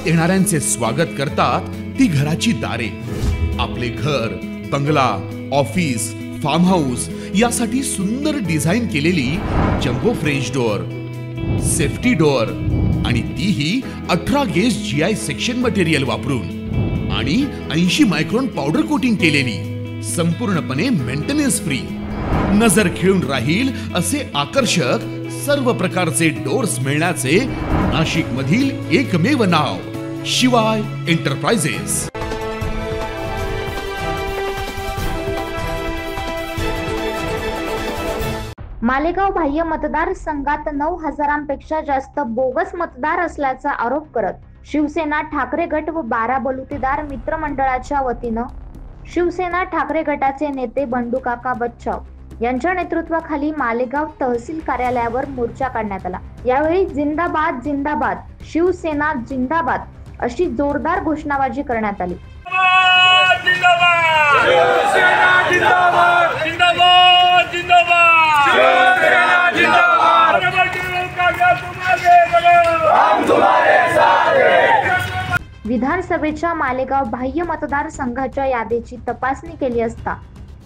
येणाऱ्यांचे स्वागत करतात ती घराची दारे। आपले घर, बंगला, ऑफिस, फार्म हाऊस यासाठी सुंदर डिझाईन केलेली jumbo French door, safety door आणि तीही 18 गेज GI सेक्शन मटेरियल वापरून आणि 80 मायक्रॉन पावडर कोटिंग केलेली, संपूर्णपणे मेंटेनन्स फ्री, नजर खिळून राहील असे आकर्षक सर्व प्रकारचे डोर्स मिळण्याचे नाशिक मधील एकमेव नाव शिवाय एंटरप्राइजेस। मालेगाव बाह्य मतदारसंघात 9,000पेक्षा जास्त बोगस मतदार असल्याचा आरोप करत शिवसेना ठाकरे गट व 12 बलुतेदार मित्रमंडळाच्या वतीनं शिवसेना ठाकरे गटाचे नेते बंडू काका बच्चाव यांच्या नेतृत्वाखाली मालेगाव तहसील कार्यालयावर मोर्चा काढण्यात आला। यावेळी जिंदाबाद जिंदाबाद, शिवसेना जिंदाबाद अशी जोरदार घोषणाबाजी करण्यात आली। विधानसभेच्या मालेगाव बाह्य मतदारसंघाच्या यादीची तपासणी केली असता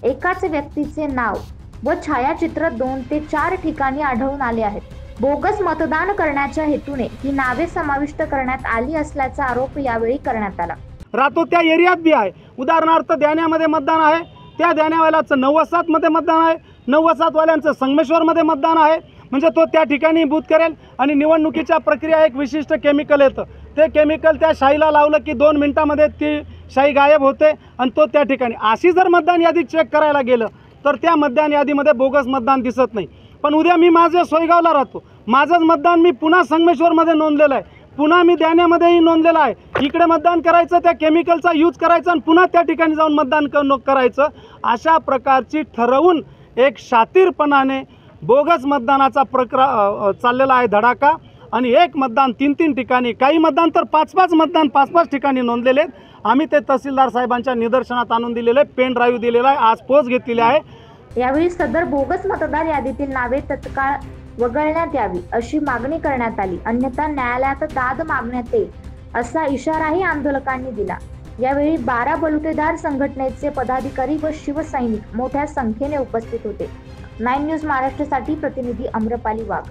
एकाच व्यक्तीचे नाव व छायाचित्र 2 ते 4 ठिकाणी आढळून आले आहेत। बोगस मतदान करण्याच्या हेतूने ही नावे समाविष्ट करण्यात आली असल्याचा आरोप यावेळी करण्यात आला। राहतो त्या एरियात बी आहे, उदाहरणार्थ द्याण्यामध्ये मतदान आहे, त्या द्याण्यावाल्याचं 9-7 मध्ये मतदान आहे, 9-7 वाल्यांचं संगमेश्वर मध्ये मतदान आहे, म्हणजे तो त्या ठिकाणी बूथ करेल आणि निवडणुकीच्या प्रक्रिया एक विशिष्ट केमिकल येतं, ते केमिकल त्या शाईला लावलं की 2 मिनिटांमध्ये ती शाई गायब होते आणि तो त्या ठिकाणी अशी जर मतदान यादी चेक करायला गेलं तर त्या मतदान यादीमध्ये बोगस मतदान दिसत नाही। पण उद्या मी माझ्या सोयगावला राहतो, माझंच मतदान मी पुन्हा संगमेश्वरमध्ये नोंदलेलं आहे, पुन्हा मी द्याण्यामध्येही नोंदलेलं आहे, इकडे मतदान करायचं, त्या केमिकलचा यूज करायचा आणि पुन्हा त्या ठिकाणी जाऊन मतदान करायचं, अशा प्रकारची ठरवून एक शातीरपणाने बोगस मतदानाचा चाललेला आहे धडाका। आणि एक मतदान 3-3 ठिकाणी, काही मतदान तर 5-5 मतदान 5-5 ठिकाणी नोंदलेले आहेत। आम्ही ते तहसीलदार साहेबांच्या निदर्शनात आणून दिलेले, पेन ड्राईव्ह दिलेला आहे, आज पोच घेतलेली आहे। यावेळी सदर बोगस मतदार यादीतील नावे तत्काळ वगळण्यात यावी अशी मागणी करण्यात आली, अन्यथा न्यायालयात दाद मागण्यात येईल असा इशाराही आंदोलकांनी दिला। यावेळी 12 बलुतेदार संघटनेचे पदाधिकारी व शिवसैनिक मोठ्या संख्येने उपस्थित होते। 9 न्यूज महाराष्ट्रासाठी प्रतिनिधी अम्रपाली वाघ।